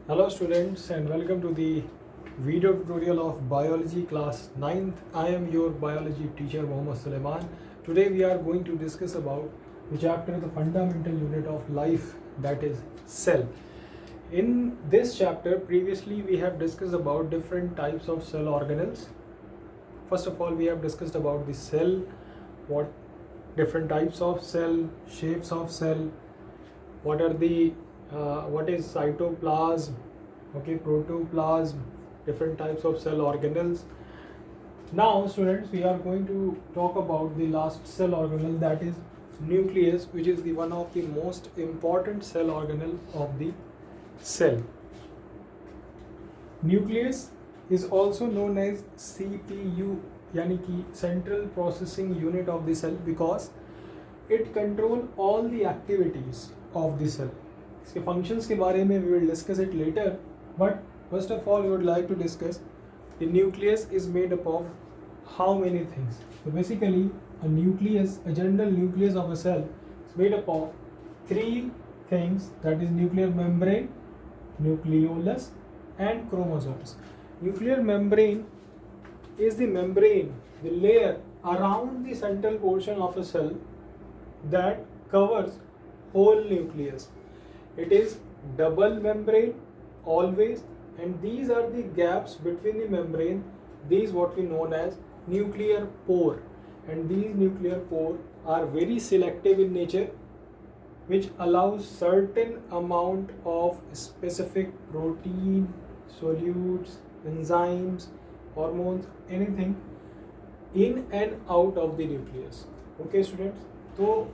Hello students and welcome to the video tutorial of biology class 9th. I am your biology teacher Mohammad Suleiman. Today we are going to discuss about the chapter the fundamental unit of life, that is cell. In this chapter previously we have discussed about different types of cell organelles. First of all we have discussed about the cell, what different types of cell, shapes of cell, what is cytoplasm, okay, protoplasm, different types of cell organelles. Now students, we are going to talk about the last cell organelle, that is nucleus, which is the one of the most important cell organelle of the cell. Nucleus is also known as CPU, यानी कि central processing unit of the cell, because it control all the activities of the cell. इसके functions के बारे में we will discuss it later, but first of all we would like to discuss the nucleus is made up of how many things. So basically a nucleus, a general nucleus of a cell is made up of three things, that is nuclear membrane, nucleolus and chromosomes. Nuclear membrane is the membrane, the layer around the central portion of a cell that covers whole nucleus. It is double membrane always, and these are the gaps between the membrane, these what we known as nuclear pore, and these nuclear pore are very selective in nature, which allows certain amount of specific protein, solutes, enzymes, hormones, anything in and out of the nucleus. Okay students, तो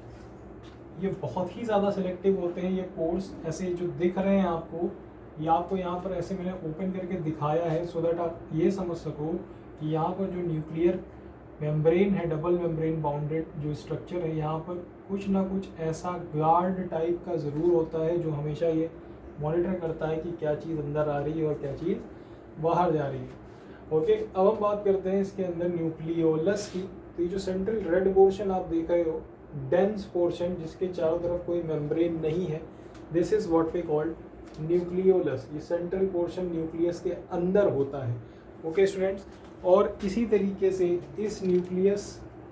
ये बहुत ही ज़्यादा selective होते हैं ये pores, ऐसे जो दिख रहे हैं आपको, ये आपको यहाँ पर ऐसे मैंने ओपन करके दिखाया है सो दैट आप ये समझ सको कि यहाँ पर जो न्यूक्लियर मेम्ब्रेन है, डबल मेम्ब्रेन बाउंडेड जो स्ट्रक्चर है, यहाँ पर कुछ ना कुछ ऐसा गार्ड टाइप का ज़रूर होता है जो हमेशा ये मॉनिटर करता है कि क्या चीज़ अंदर आ रही है और क्या चीज़ बाहर जा रही है। ओके, अब हम बात करते हैं इसके अंदर न्यूक्लियोलस की। तो ये जो सेंट्रल रेड पोर्शन आप देख रहे हो, डेंस पोर्शन जिसके चारों तरफ कोई मेम्ब्रेन नहीं है, this is what we called nucleolus. ये सेंट्रल पोर्शन न्यूक्लियस के अंदर होता है। ओके स्टूडेंट्स, और इसी तरीके से इस न्यूक्लियस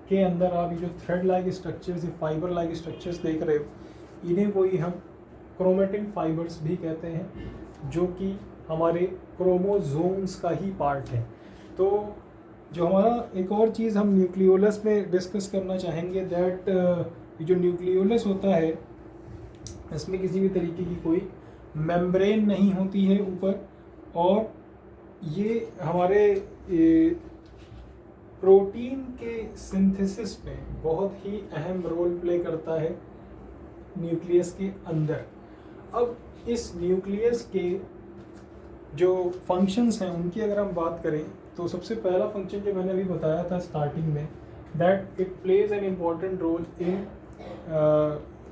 के अंदर आप ये जो थ्रेड लाइक स्ट्रक्चर्स, ये फाइबर लाइक स्ट्रक्चर्स देख रहे हो, इन्हें कोई हम क्रोमेटिन फाइबर्स भी कहते हैं, जो कि हमारे क्रोमोसोम्स का ही पार्ट है। तो जो हमारा एक और चीज़ हम न्यूक्लियोलस में डिस्कस करना चाहेंगे, दैट जो न्यूक्लियोलस होता है इसमें किसी भी तरीके की कोई मेम्ब्रेन नहीं होती है ऊपर, और ये हमारे प्रोटीन के सिंथेसिस में बहुत ही अहम रोल प्ले करता है न्यूक्लियस के अंदर। अब इस न्यूक्लियस के जो फंक्शंस हैं उनकी अगर हम बात करें, तो सबसे पहला फंक्शन जो मैंने अभी बताया था स्टार्टिंग में, that it plays an important role in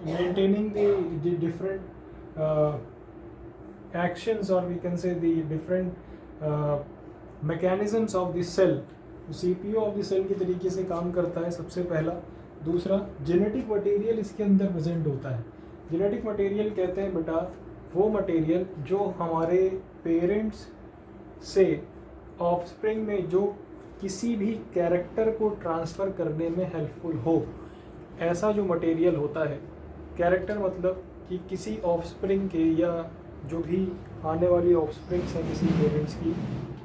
maintaining the different actions, और we can say the different mechanisms of the cell. CPU of the cell की तरीके से काम करता है, सबसे पहला। दूसरा, जेनेटिक मटेरियल इसके अंदर प्रेजेंट होता है। जेनेटिक मटेरियल कहते हैं बेटा वो मटेरियल जो हमारे पेरेंट्स से ऑफस्प्रिंग में जो किसी भी कैरेक्टर को ट्रांसफ़र करने में हेल्पफुल हो, ऐसा जो मटेरियल होता है। कैरेक्टर मतलब कि किसी ऑफस्प्रिंग के या जो भी आने वाली ऑफस्प्रिंग्स हैं किसी पेरेंट्स की,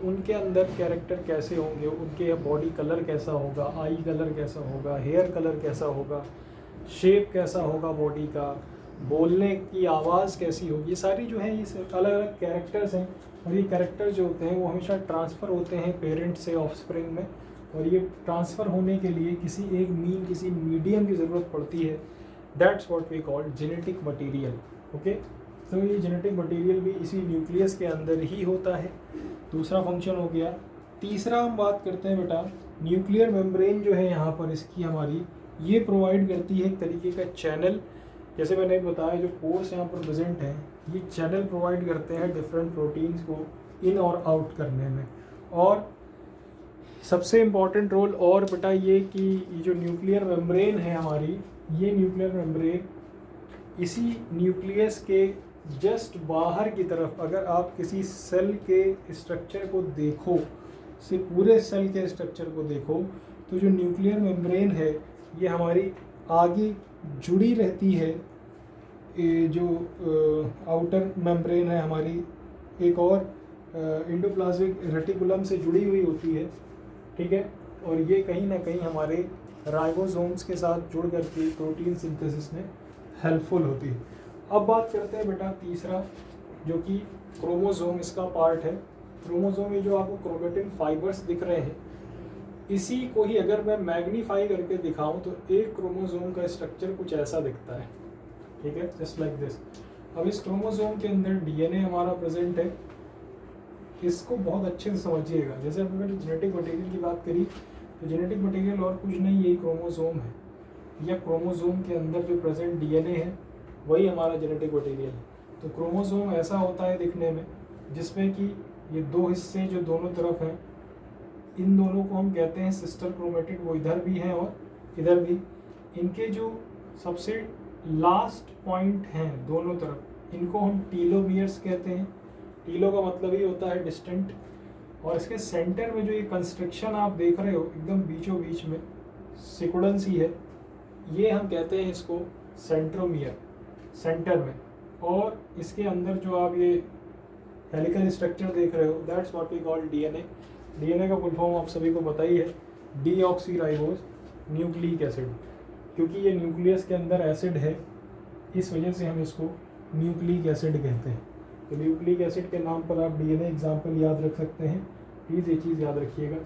उनके अंदर कैरेक्टर कैसे होंगे, उनके बॉडी कलर कैसा होगा, आई कलर कैसा होगा, हेयर कलर कैसा होगा, शेप कैसा होगा बॉडी का, बोलने की आवाज़ कैसी होगी, ये सारी जो है ये अलग अलग कैरेक्टर्स हैं। और ये कैरेक्टर जो होते हैं वो हमेशा ट्रांसफ़र होते हैं पेरेंट से ऑफस्प्रिंग में, और ये ट्रांसफ़र होने के लिए किसी एक किसी मीडियम की ज़रूरत पड़ती है, that's what we call genetic material. Okay, तो ये जेनेटिक मटेरियल भी इसी न्यूक्लियस के अंदर ही होता है। दूसरा फंक्शन हो गया। तीसरा हम बात करते हैं बेटा, न्यूक्लियर मेम्ब्रेन जो है यहाँ पर इसकी हमारी, ये प्रोवाइड करती है एक तरीके का चैनल। जैसे मैंने बताया जो पोर्स यहाँ पर प्रेजेंट हैं, ये चैनल प्रोवाइड करते हैं डिफरेंट प्रोटीन्स को इन और आउट करने में। और सबसे इम्पॉर्टेंट रोल और बेटा ये कि ये जो न्यूक्लियर मेम्ब्रेन है हमारी, ये न्यूक्लियर मेम्ब्रेन इसी न्यूक्लियस के जस्ट बाहर की तरफ अगर आप किसी सेल के स्ट्रक्चर को देखो, से पूरे सेल के स्ट्रक्चर को देखो, तो जो न्यूक्लियर मेम्ब्रेन है ये हमारी आगे जुड़ी रहती है। ये जो आउटर मेम्ब्रेन है हमारी एक और एंडोप्लाज्मिक रेटिकुलम से जुड़ी हुई होती है, ठीक है। और ये कहीं ना कहीं हमारे राइबोसोम्स के साथ जुड़ करके प्रोटीन सिंथेसिस में हेल्पफुल होती है। अब बात करते हैं बेटा तीसरा, जो कि क्रोमोसोम इसका पार्ट है। क्रोमोसोम में जो आपको क्रोमेटिन फाइबर्स दिख रहे हैं, इसी को ही अगर मैं मैग्नीफाई करके दिखाऊं तो एक क्रोमोसोम का स्ट्रक्चर कुछ ऐसा दिखता है, ठीक है, जस्ट लाइक दिस। अब इस क्रोमोसोम के अंदर डीएनए हमारा प्रेजेंट है। इसको बहुत अच्छे से समझिएगा। जैसे हमने जेनेटिक मटेरियल की बात करी, तो जेनेटिक मटेरियल और कुछ नहीं, यही क्रोमोसोम है, या क्रोमोसोम के अंदर जो प्रेजेंट डीएनए है वही हमारा जेनेटिक मटेरियल है। तो क्रोमोसोम ऐसा होता है दिखने में जिसमें कि ये दो हिस्से जो दोनों तरफ हैं, इन दोनों को हम कहते हैं सिस्टर क्रोमेटिड, वो इधर भी हैं और इधर भी। इनके जो सबसे लास्ट पॉइंट हैं दोनों तरफ, इनको हम टीलोमियर्स कहते हैं। टीलो का मतलब ही होता है डिस्टेंट। और इसके सेंटर में जो ये कंस्ट्रक्शन आप देख रहे हो एकदम बीचों बीच में सिकुड़ेंस ही है, ये हम कहते हैं इसको सेंट्रोमियर, सेंटर में। और इसके अंदर जो आप ये हेलिकल स्ट्रक्चर देख रहे हो, that's what we call DNA. DNA का फुल फॉर्म आप सभी को पता ही है, डीऑक्सीराइबोज न्यूक्लिक एसिड। क्योंकि ये न्यूक्लियस के अंदर एसिड है, इस वजह से हम इसको न्यूक्लिक एसिड कहते हैं। तो न्यूक्लिक एसिड के नाम पर आप डीएनए एग्जाम्पल याद रख सकते हैं। प्लीज़ ये चीज़ याद रखिएगा।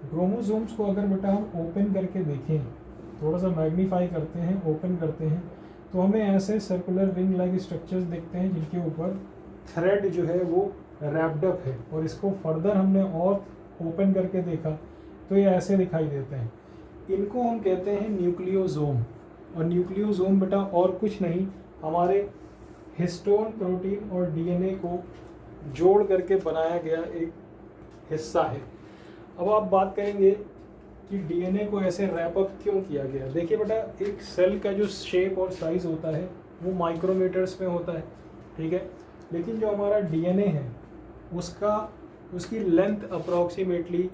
क्रोमोसोम्स को अगर बेटा हम ओपन करके देखें, थोड़ा सा मैग्नीफाई करते हैं, ओपन करते हैं, तो हमें ऐसे सर्कुलर रिंग लाइक स्ट्रक्चर्स दिखते हैं जिनके ऊपर थ्रेड जो है वो रैप्ड अप है। और इसको फर्दर हमने और ओपन करके देखा तो ये ऐसे दिखाई देते हैं। इनको हम कहते हैं न्यूक्लियोसोम। और न्यूक्लियोसोम बेटा और कुछ नहीं, हमारे हिस्टोन प्रोटीन और डीएनए को जोड़ करके बनाया गया एक हिस्सा है। अब आप बात करेंगे कि डीएनए को ऐसे रैप अप क्यों किया गया। देखिए बेटा, एक सेल का जो शेप और साइज होता है वो माइक्रोमीटर्स में होता है, ठीक है। लेकिन जो हमारा डीएनए है उसकी लेंथ अप्रॉक्सीमेटली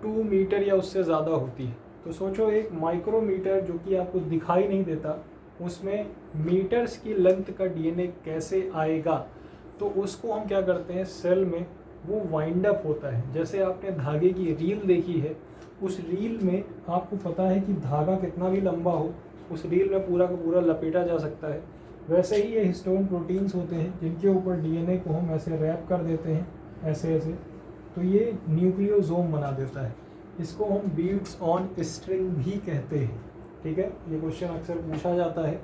2 मीटर या उससे ज़्यादा होती है। तो सोचो एक माइक्रोमीटर जो कि आपको दिखाई नहीं देता, उसमें मीटर्स की लेंथ का डीएनए कैसे आएगा। तो उसको हम क्या करते हैं, सेल में वो वाइंड अप होता है। जैसे आपने धागे की रील देखी है, उस रील में आपको पता है कि धागा कितना भी लंबा हो, उस रील में पूरा का पूरा लपेटा जा सकता है। वैसे ही ये हिस्टोन प्रोटीन्स होते हैं जिनके ऊपर डीएनए को हम ऐसे रैप कर देते हैं, ऐसे ऐसे, तो ये न्यूक्लियोसोम बना देता है। इसको हम बीड्स ऑन स्ट्रिंग भी कहते हैं, ठीक है। ये क्वेश्चन अक्सर पूछा जाता है,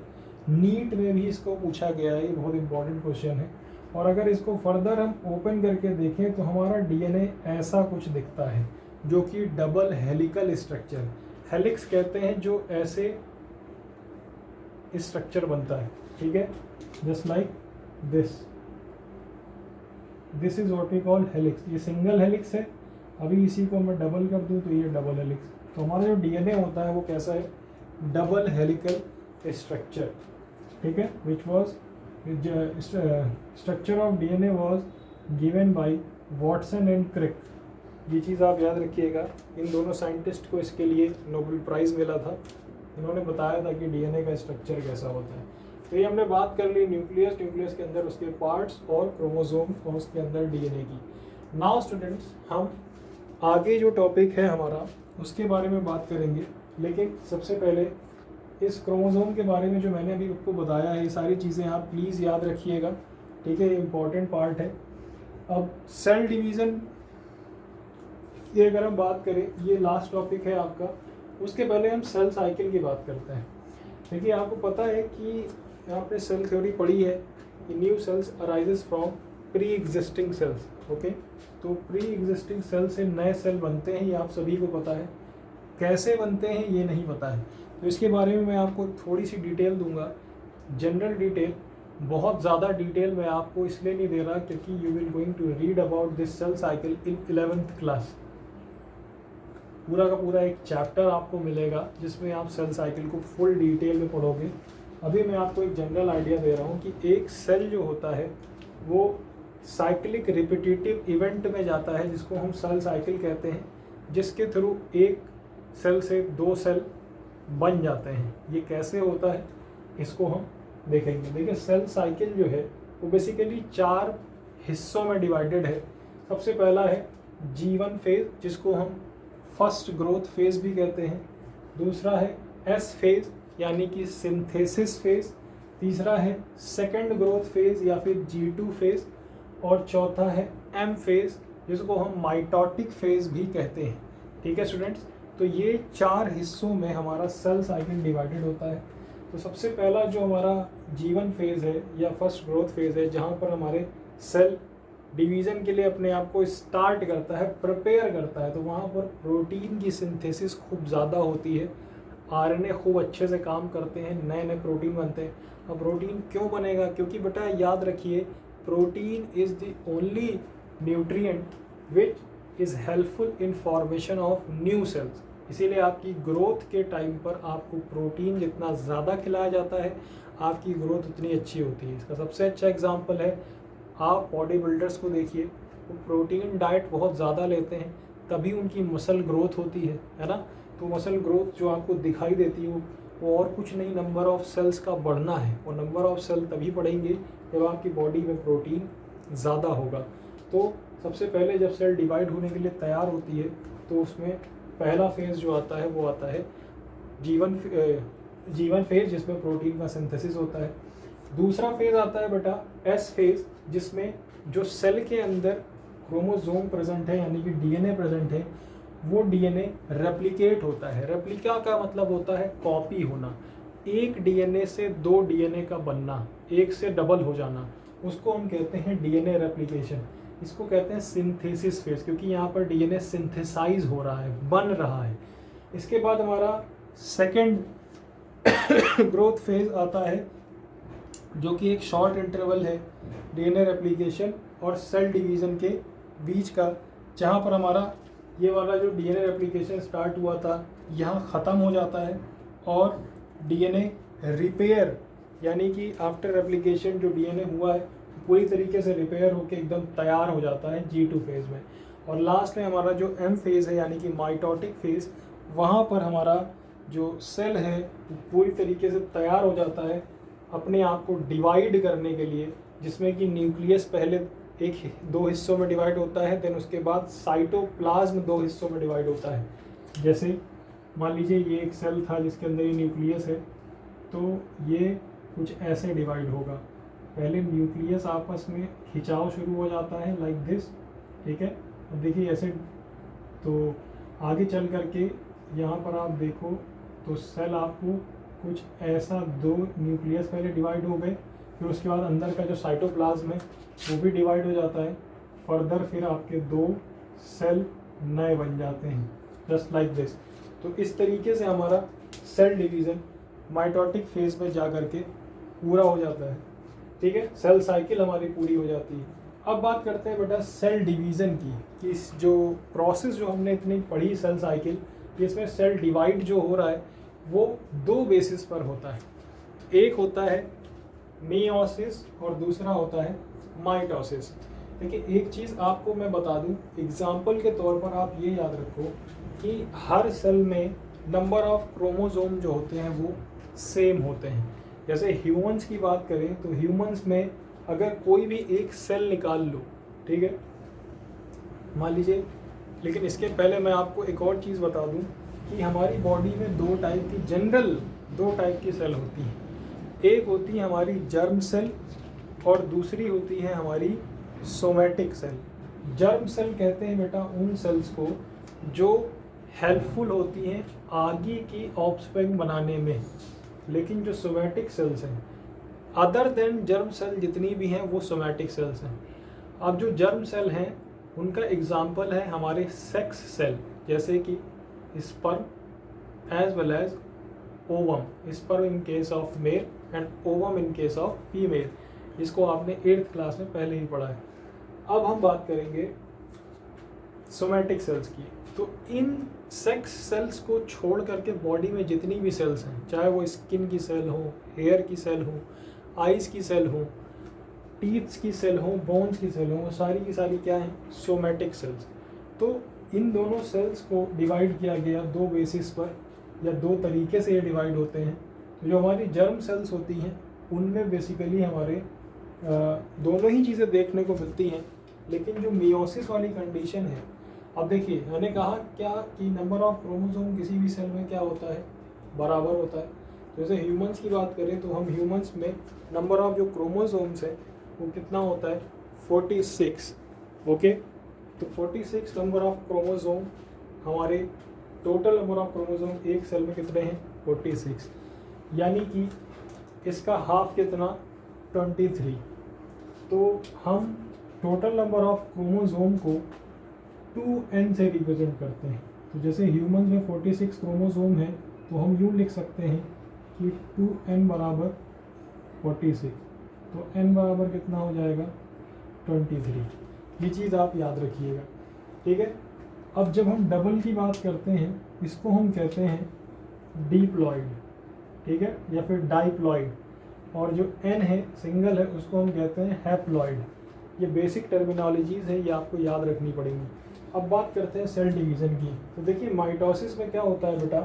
नीट में भी इसको पूछा गया है, ये बहुत इंपॉर्टेंट क्वेश्चन है। और अगर इसको फर्दर हम ओपन करके देखें तो हमारा डीएनए ऐसा कुछ दिखता है, जो कि डबल हेलिकल स्ट्रक्चर, हेलिक्स कहते हैं जो ऐसे स्ट्रक्चर बनता है, ठीक है, just like this is what we call helix. ये सिंगल हेलिक्स है, अभी इसी को मैं डबल कर दूं तो ये डबल हेलिक्स। तो हमारा जो डीएनए होता है वो कैसा है, डबल हेलिकल स्ट्रक्चर, ठीक है, which was structure of DNA was given by Watson and Crick. ये चीज़ आप याद रखिएगा। इन दोनों साइंटिस्ट को इसके लिए नोबेल प्राइज़ मिला था। इन्होंने बताया था कि डीएनए का स्ट्रक्चर कैसा होता है। तो ये हमने बात कर ली न्यूक्लियस के अंदर उसके पार्ट्स, और क्रोमोसोम और उसके अंदर डीएनए की। नाउ स्टूडेंट्स, हम आगे जो टॉपिक है हमारा उसके बारे में बात करेंगे। लेकिन सबसे पहले इस क्रोमोसोम के बारे में जो मैंने अभी आपको बताया है, ये सारी चीज़ें आप प्लीज़ याद रखिएगा, ठीक है, ये इम्पॉर्टेंट पार्ट है। अब सेल डिवीज़न की अगर हम बात करें, ये लास्ट टॉपिक है आपका। उसके पहले हम सेल साइकिल की बात करते हैं। देखिए, आपको पता है कि आपने सेल थ्योरी पढ़ी है कि new sales arises from pre existing cells, okay. तो प्री एग्जिस्टिंग सेल से नए सेल बनते हैं, ये आप सभी को पता है। कैसे बनते हैं ये नहीं पता है, तो इसके बारे में मैं आपको थोड़ी सी डिटेल दूंगा, जनरल डिटेल। बहुत ज़्यादा डिटेल मैं आपको इसलिए नहीं दे रहा क्योंकि you will going to read about this cell cycle in 11th class. पूरा का पूरा एक चैप्टर आपको मिलेगा जिसमें आप सेल साइकिल को फुल डिटेल में पढ़ोगे। अभी मैं आपको एक जनरल आइडिया दे रहा हूँ कि एक सेल जो होता है वो साइक्लिक रिपीटेटिव इवेंट में जाता है जिसको हम सेल साइकिल कहते हैं, जिसके थ्रू एक सेल से दो सेल बन जाते हैं। ये कैसे होता है इसको हम देखेंगे। देखिए सेल साइकिल जो है वो बेसिकली 4 हिस्सों में डिवाइडेड है। सबसे पहला है G1 फेज, जिसको हम फर्स्ट ग्रोथ फेज भी कहते हैं। दूसरा है S फेज यानी कि सिंथेसिस फेज। तीसरा है सेकंड ग्रोथ फेज या फिर G2 फेज। और चौथा है M फेज, जिसको हम माइटोटिक फेज भी कहते हैं। ठीक है स्टूडेंट्स, तो ये 4 हिस्सों में हमारा सेल साइकिल डिवाइडेड होता है। तो सबसे पहला जो हमारा G1 फेज है या फर्स्ट ग्रोथ फेज है, जहाँ पर हमारे सेल डिवीज़न के लिए अपने आप को स्टार्ट करता है, प्रिपेयर करता है, तो वहाँ पर प्रोटीन की सिंथेसिस खूब ज़्यादा होती है। आरएनए खूब अच्छे से काम करते हैं, नए नए प्रोटीन बनते हैं। अब प्रोटीन क्यों बनेगा? क्योंकि बेटा याद रखिए, protein is the only nutrient which is helpful in formation of new sales. इसीलिए आपकी ग्रोथ के टाइम पर आपको प्रोटीन जितना ज़्यादा खिलाया जाता है, आपकी ग्रोथ उतनी अच्छी होती है। इसका सबसे अच्छा एग्जांपल है, आप बॉडी बिल्डर्स को देखिए, वो प्रोटीन डाइट बहुत ज़्यादा लेते हैं, तभी उनकी मसल ग्रोथ होती है ना। तो मसल ग्रोथ जो आपको दिखाई देती है वो और कुछ नहीं, नंबर ऑफ़ सेल्स का बढ़ना है। और नंबर ऑफ़ सेल तभी बढ़ेंगे जब आपकी बॉडी में प्रोटीन ज़्यादा होगा। तो सबसे पहले जब सेल डिवाइड होने के लिए तैयार होती है तो उसमें पहला फेज़ जो आता है वो आता है G1 फेज़, जिसमें प्रोटीन का सिंथेसिस होता है। दूसरा फेज़ आता है बेटा S फेज़, जिसमें जो सेल के अंदर क्रोमोसोम प्रेजेंट है यानी कि डीएनए प्रेजेंट है, वो डीएनए रेप्लिकेट होता है। रेप्लिका का मतलब होता है कॉपी होना। एक डीएनए से 2 डीएनए का बनना, एक से डबल हो जाना, उसको हम कहते हैं डीएनए रेप्लिकेशन। इसको कहते हैं सिंथेसिस फेज, क्योंकि यहाँ पर डीएनए सिंथेसाइज हो रहा है, बन रहा है। इसके बाद हमारा सेकेंड ग्रोथ फेज आता है, जो कि एक शॉर्ट इंटरवल है डीएनए रेप्लिकेशन और सेल डिवीज़न के बीच का, जहाँ पर हमारा ये वाला जो डीएनए रेप्लिकेशन स्टार्ट हुआ था यहाँ ख़त्म हो जाता है और डीएनए रिपेयर यानी कि आफ्टर रेप्लिकेशन जो डीएनए हुआ है पूरी तरीके से रिपेयर होकर एकदम तैयार हो जाता है G2 फेज़ में। और लास्ट में हमारा जो M फेज़ है यानी कि माइटोटिक फेज़, वहाँ पर हमारा जो सेल है पूरी तरीके से तैयार हो जाता है अपने आप को डिवाइड करने के लिए, जिसमें कि न्यूक्लियस पहले 2 हिस्सों में डिवाइड होता है, देन उसके बाद साइटोप्लाज्म 2 हिस्सों में डिवाइड होता है। जैसे मान लीजिए ये एक सेल था जिसके अंदर ये न्यूक्लियस है, तो ये कुछ ऐसे डिवाइड होगा। पहले न्यूक्लियस आपस में खिंचाव शुरू हो जाता है लाइक दिस, ठीक है। अब देखिए ऐसे, तो आगे चल करके यहाँ पर आप देखो तो सेल आपको कुछ ऐसा 2 न्यूक्लियस पहले डिवाइड हो गए, फिर उसके बाद अंदर का जो साइटोप्लाज्म है वो भी डिवाइड हो जाता है। फर्दर फिर आपके 2 सेल नए बन जाते हैं जस्ट लाइक दिस। तो इस तरीके से हमारा सेल डिवीज़न माइटोटिक फेज में जा कर के पूरा हो जाता है, ठीक है। सेल साइकिल हमारी पूरी हो जाती है। अब बात करते हैं बेटा सेल डिवीज़न की, कि इस जो प्रोसेस जो हमने इतनी पढ़ी सेल साइकिल, इसमें सेल डिवाइड जो हो रहा है वो 2 बेसिस पर होता है। एक होता है मियोसिस और दूसरा होता है माइटोसिस। देखिए एक चीज़ आपको मैं बता दूं, एग्जाम्पल के तौर पर आप ये याद रखो कि हर सेल में नंबर ऑफ क्रोमोसोम जो होते हैं वो सेम होते हैं। जैसे ह्यूमंस की बात करें तो ह्यूमंस में अगर कोई भी एक सेल निकाल लो, ठीक है, मान लीजिए। लेकिन इसके पहले मैं आपको एक और चीज़ बता दूं कि हमारी बॉडी में 2 टाइप की, जनरल 2 टाइप की सेल होती हैं। एक होती है हमारी जर्म सेल और दूसरी होती है हमारी सोमैटिक सेल। जर्म सेल कहते हैं बेटा उन सेल्स को जो हेल्पफुल होती हैं आगे की ऑफस्प्रिंग बनाने में। लेकिन जो सोमैटिक सेल्स हैं, अदर देन जर्म सेल जितनी भी हैं वो सोमैटिक सेल्स हैं। अब जो जर्म सेल हैं उनका एग्जाम्पल है हमारे सेक्स सेल, जैसे कि sperm as well as ovum. Sperm in case of male and ovum in case of female, जिसको आपने 8th क्लास में पहले ही पढ़ा है। अब हम बात करेंगे सोमैटिक सेल्स की। तो इन सेक्स सेल्स को छोड़ करके बॉडी में जितनी भी सेल्स हैं, चाहे वो स्किन की सेल हो, हेयर की सेल हो, आइज़ की सेल हो, टीथ्स की सेल हो, बोन्स की सेल हो, वो सारी की सारी क्या हैं, सोमैटिक सेल्स। तो इन दोनों सेल्स को डिवाइड किया गया दो बेसिस पर, या दो तरीके से ये डिवाइड होते हैं। तो जो हमारी जर्म सेल्स होती हैं उनमें बेसिकली हमारे दोनों ही चीज़ें देखने को मिलती हैं, लेकिन जो मियोसिस वाली कंडीशन है, अब देखिए मैंने कहा क्या कि नंबर ऑफ क्रोमोसोम किसी भी सेल में क्या होता है, बराबर होता है। तो जैसे ह्यूमंस की बात करें तो हम ह्यूमंस में नंबर ऑफ जो क्रोमोसोम्स है वो कितना होता है, 46। ओके, तो 46 नंबर ऑफ क्रोमोसोम, हमारे टोटल नंबर ऑफ क्रोमोसोम एक सेल में कितने हैं, 46, यानी कि इसका हाफ कितना, 23। तो हम टोटल नंबर ऑफ क्रोमोसोम को 2n से रिप्रेजेंट करते हैं। तो जैसे ह्यूमन में 46 क्रोमोसोम है तो हम यूँ लिख सकते हैं कि 2n बराबर 46, तो n बराबर कितना हो जाएगा, 23। ये चीज़ आप याद रखिएगा, ठीक है। अब जब हम डबल की बात करते हैं, इसको हम कहते हैं डिप्लॉइड, ठीक है, या फिर डाइप्लॉइड। और जो n है, सिंगल है, उसको हम कहते हैं हैप्लॉइड। ये बेसिक टर्मिनोलॉजीज़ है, ये आपको याद रखनी पड़ेंगी। अब बात करते हैं सेल डिवीज़न की। तो देखिए माइटोसिस में क्या होता है बेटा,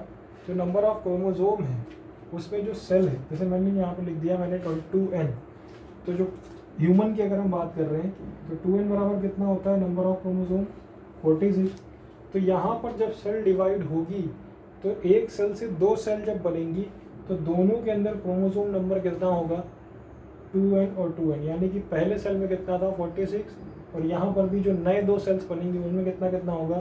जो नंबर ऑफ क्रोमोसोम है उसमें जो सेल है, जैसे मैंने यहाँ पे लिख दिया मैंने 2n। तो जो ह्यूमन की अगर हम बात कर रहे हैं तो 2n बराबर कितना होता है, नंबर ऑफ क्रोमोसोम 46। तो यहाँ पर जब सेल डिवाइड होगी तो एक सेल से दो सेल जब बनेंगी तो दोनों के अंदर क्रोमोसोम नंबर कितना होगा, 2n और 2n, यानी कि पहले सेल में कितना था, 46, और यहाँ पर भी जो नए दो सेल्स बनेंगे उनमें कितना कितना होगा,